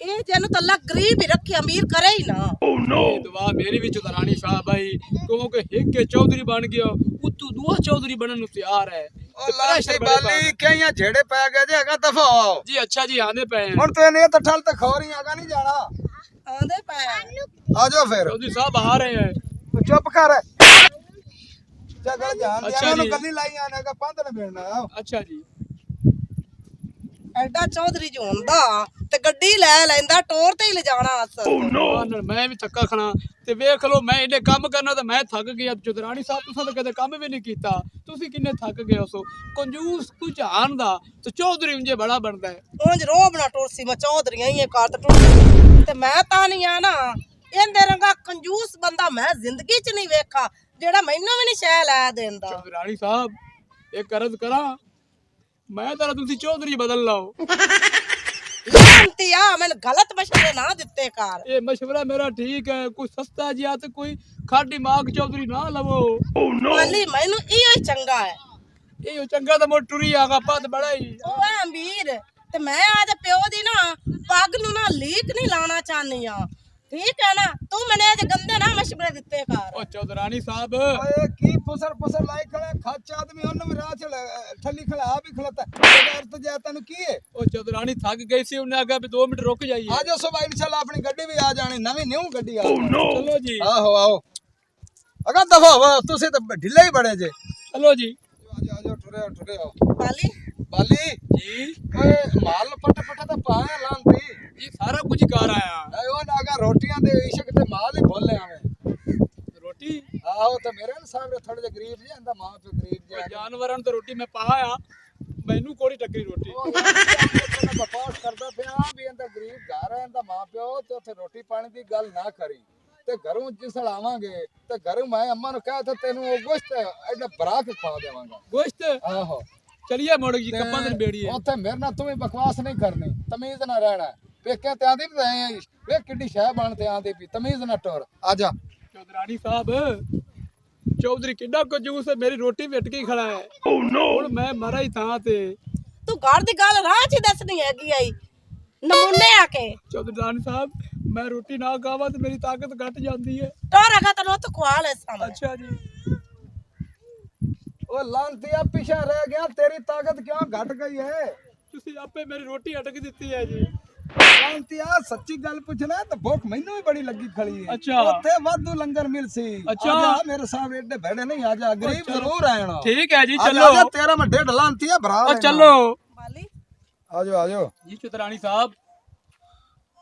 ਇਹ ਜਨੂੰ ਤਾਂ ਅੱਲਾ ਗਰੀਬ ਹੀ ਰੱਖੇ ਅਮੀਰ करे ही ना। ओह नो दुआ मेरी भी चौधरानी साहब भाई क्योंकि एक के चौधरी बन गया उतू दूआ चौधरी बनन नु तैयार है ओ लाठी बाली कईया झेड़े पै गए जे अगा दफा आओ जी। अच्छा जी आने पे हैं हुन तूने तो ठल ते खोरी अगा नहीं जाना आंदे पे आ जाओ फिर चौधरी साहब आ रहे हैं। तू चुप कर जगल जान अच्छा दिया जी। गली लाई आने का पंध न मिलना अच्छा जी ਐਡਾ ਚੌਧਰੀ ਜੋ ਹੁੰਦਾ ਤੇ ਗੱਡੀ ਲੈ ਲੈਂਦਾ ਟੋਰ ਤੇ ਹੀ ਲਿਜਾਣਾ ਅਸਲ नो मैं भी थक्का खाना ते वेख लो मैं इन्ने काम करना तो मैं थक गया। चौधरानी साहब तुसा तो कदे काम भी नहीं कीता तुसी किन्ने थक गए हो। कंजूस तू जान दा तो चौधरी उंजे बड़ा बनदा है ਉਂਝ ਰੋਬ ਨਾ ਟੁਰਸੀ ਮੈਂ ਚੌਧਰੀਆਂ ਹੀ ਕਾਟ ਟੁਰ ਤੇ ਮੈਂ ਤਾਂ ਨਹੀਂ ਆ ਨਾ ਇਹਦੇ ਰੰਗਾ ਕੰਜੂਸ ਬੰਦਾ ਮੈਂ ਜ਼ਿੰਦਗੀ 'ਚ ਨਹੀਂ ਵੇਖਾ ਜਿਹੜਾ ਮੈਨੂੰ ਵੀ ਨਹੀਂ ਸ਼ੈ ਲੈ ਦਿੰਦਾ। चौधरानी साहब एक अर्ज करा मैं तेरा तुसी चौधरी बदल लाओ शांति आ मैंने गलत मशवरे ना दिते कर। ये मशवरा मेरा ठीक है कोई सस्ता जिया तो कोई खाटी माग चौधरी ना लवो। माली मैनू इयो ही चंगा है ये चंगा तो मोर टुरी आगा पद बड़ा ही ਉਹ ਹੈ ਅਮੀਰ ਤੇ ਮੈਂ ਆਦੇ ਪਿਓ ਦੀ ਨਾ ਪੱਗ ਨੂੰ ਨਾ ਲੀਕ ਨਹੀਂ ਲਾਣਾ ਚਾਹਨੀ ਆ ਠੀਕ ਹੈ ਨਾ ਤੂੰ ਮੈਨੂੰ ਇਹ ਗੰਦੇ ਨਾ ਮਸ਼ਵਰੇ ਦਿੱਤੇ ਕਰ। ओ चौधरानी साहब ओए की फुसर लाई खड़ा खच आदमी उन में राह चल ठल्ली खड़ा आ भी खड़ता बगैर तो जाता नु की है ओ चौधरानी थक गई सी उन्हें आगा भी 2 मिनट रुक जाइए। आ जाओ सुबह इंशाल्लाह अपनी गड्डी भी आ जानी नवी न्यू गड्डी आ चलो जी आहो आओ अगर दफा हो तुसी तो ढिले ही बड़े जे चलो जी आ जाओ ठुरे आओ बाली बाली जी ओए माल पट तो पाए लांती जी सारा कुछ कर आया ए ओ नागा रोटियां दे इशक ते माल ही भोले आवे रोटी आओ तो मेरे साहब रे थोड़े जे गरीब जे अंदा मां पे गरीब जे जानवरां तो रोटी मैं पाया मैनू कोड़ी टकरी रोटी बकवास करदा पिया भी अंदा गरीब घर है अंदा मां प्यो ते उथे रोटी पानी दी गल ना करी ते घरों जिसल आवांगे ते घरों मैं अम्मा नु कहा था तेनू ओ गोश्त एडा बरा के खवा देवांगा गोश्त आहो चलिए मोड़ जी कप्पा दिन बेड़ी है उथे मेरे नाल तुम्हें बकवास नहीं करनी तमीज ना रहना पेके ते आंदी भी रहे वे किड्डी शह बन ते आंदी भी तमीज ना टोर आजा चौधरानी साहब चौधरी किड्डा कंजूस है मेरी रोटी वेट के ही खड़ा है ओह नो हुण मैं मरा ही था ते ਤੂੰ ਘਰ ਦੀ ਗੱਲ ਰਾਹ 'ਚ ਹੀ ਦੱਸਣੀ ਹੈਗੀ ਆਈ ਨਮੂਨੇ ਆ ਕੇ चौधरानी साहब मैं रोटी ना खावा तो मेरी ताकत घट जाती है। ਟੋਰ ਅਗਾ ਤੈਨੂੰ ਉੱਥੇ ਖਵਾ ਲੈ ਸਾਹਮਣੇ। अच्छा जी ओ लांतिया पीछे रह गया तेरी ताकत क्यों घट गई है तुसी आपे मेरी रोटी अटक दी है जी। लांतिया सच्ची गल पूछना तो भूख मैनू भी बड़ी लगी खड़ी है अच्छा। उथे वाधू लंगर मिल सी अच्छा। आजा मेरे साहब एडे भेड़े नहीं आजा गरीब जरूर आना ठीक है जी आजा, चलो आजा, तेरा मैं 1.5 लांतिया भरा और चलो बाली आजो जी चौधरानी साहब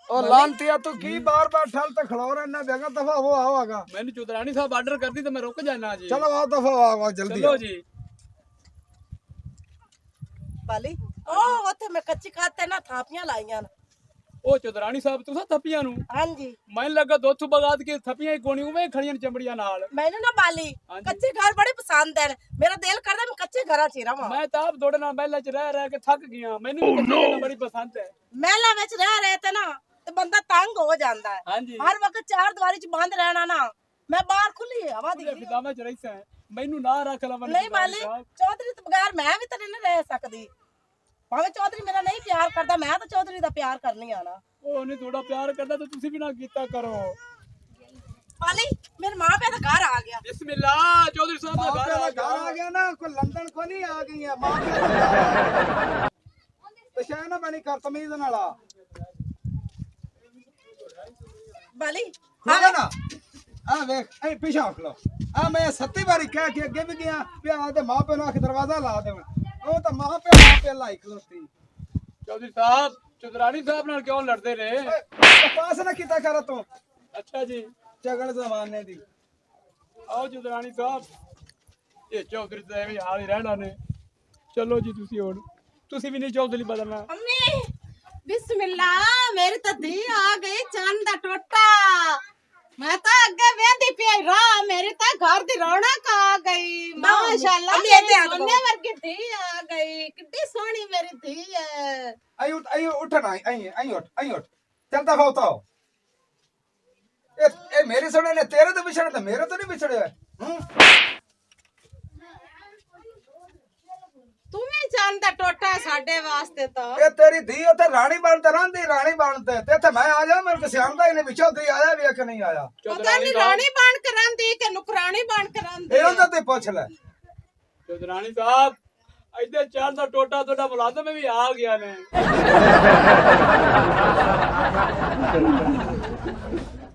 और लांतिया तू की बार ठल ते खड़ो रहना बेगा दफा वो आवागा मैंने चौधरानी साहब ऑर्डर कर दी तो मैं रुक जाना जी। चलो आओ दफा आओ जल्दी चलो आओ। जी बाली ਉਹ ਉੱਥੇ ਮੈਂ ਕੱਚੀ ਖਾਤੇ ਨਾ ਥਾਪੀਆਂ ਲਾਈਆਂ ਨੇ। ओ चौधरानी साहब तुसा थपियां नु ਹਾਂਜੀ मैं लगा दोथ बगात के थपियां ही कोनी उवे खड़ियां चमड़ियां नाल ਮੈਨੂੰ ਨਾ ਬਾਲੀ ਹਾਂਜੀ। ਕੱਚੇ ਘਰ ਬੜੇ ਪਸੰਦ ਹੈ ਮੇਰਾ ਦਿਲ ਕਰਦਾ ਮੈਂ ਕੱਚੇ ਘਰਾਂ 'ਚ ਹੀ ਰਵਾਂ। मैं तो आप थोड़े नाल महल च रह के थक गया मैनू भी कच्ची जगह बड़ी पसंद है। ਮਹਿਲਾਂ ਵਿੱਚ ਰਹਿ ਰਹੇ ਤੇ ਨਾ ਤੇ ਬੰਦਾ ਤੰਗ ਹੋ ਜਾਂਦਾ ਹੈ। हां जी ਹਰ ਵਕਤ ਚਾਰ ਦੀਵਾਰੀ 'ਚ ਬੰਦ ਰਹਿਣਾ ਨਾ ਮੈਂ ਬਾਹਰ ਖੁੱਲੀ ਹਵਾ ਦੀ फिदा में च रही से मैनू ना रख लवन ਨਹੀਂ ਬਾਲੀ ਚੌਧਰੀ ਤੋਂ ਬਗੈਰ ਮੈਂ ਵੀ ਤਾਂ ਨਹੀਂ ਰਹਿ ਸਕਦੀ ਭਾਵੇਂ ਚੌਧਰੀ ਮੇਰਾ ਨਹੀਂ ਪਿਆਰ ਕਰਦਾ ਮੈਂ ਤਾਂ ਚੌਧਰੀ ਦਾ ਪਿਆਰ ਕਰਨੀ ਆ ਨਾ। ओ ने थोड़ा प्यार करदा तो तुसी भी ना कीता करो। बाली मेरे माँ पे तो घर आ गया। बिस्मिल्लाह चौधरी साहब माँ का पे घर घर आ गया ना कोई लंदन को नहीं आ गई है मां पे तो शायद ना बनी कर तमीज नाला बाली ठीक है ना आ देख ए पीछे हट लो आ मैं 7 बारी कह के अगे भी गया पे आ दे मां पे ना के दरवाजा ला दे ओ तो मां पे लाई खलोती चौधरी साहब चौधरानी साहब नाल क्यों लड़ते रहे? पास ना किता कर तू अच्छा जी चगड़ जमाने दी आओ चौधरानी साहब ये चौधरी साहब भी हाल ही रहना ने चलो जी तुसी हुण तुसी भी नहीं चौधरी बदलना। अम्मी बिस्मिल्लाह मेरी तो धी आ गई चांद दा टोटा मैं तो अगे वेंदी पई राह मेरी तो घर दी रौनक आ गई माशाल्लाह मेरी सोने वर्गी धी आ गई कितनी सोहनी मेरी धी है। आई उठ ना आई उठ चलता फाउता ए मेरे सोने ने तेरे तो बिछड़े तो मेरे तो नहीं बिछड़े तुम्हें ਚੰਨ ਦਾ ਟੋਟਾ ਹੈ ਸਾਡੇ ਵਾਸਤੇ ਤਾਂ। ਇਹ ਤੇਰੀ ਧੀ ਉੱਥੇ ਰਾਣੀ ਬਣ ਤੇ ਰਹਿੰਦੀ ਰਾਣੀ ਬਣ ਤੇ ਇੱਥੇ ਮੈਂ ਆ ਜਾ ਮੈਨੂੰ ਕਿਸੇ ਆਂਦਾ ਹੀ ਨਹੀਂ ਵਿੱਚੋਂ ਧੀ ਆਇਆ ਵੇਖ ਨਹੀਂ ਆਇਆ। ਪਤਾ ਨਹੀਂ ਰਾਣੀ ਬਣ ਕੇ ਰਹਿੰਦੀ ਕਿ ਨੁਕਰਾਣੀ ਬਣ ਕੇ ਰਹਿੰਦੀ। ਇਹ ਉਹਦਾ ਤੇ ਪੁੱਛ ਲੈ। ਚੌਧਰਾਣੀ ਸਾਹਿਬ ਇੱਥੇ ਚੰਨ ਦਾ ਟੋਟਾ ਤੁਹਾਡਾ ਮੁਲਾਜ਼ਮ ਵੀ ਆ ਗਿਆ ਨੇ।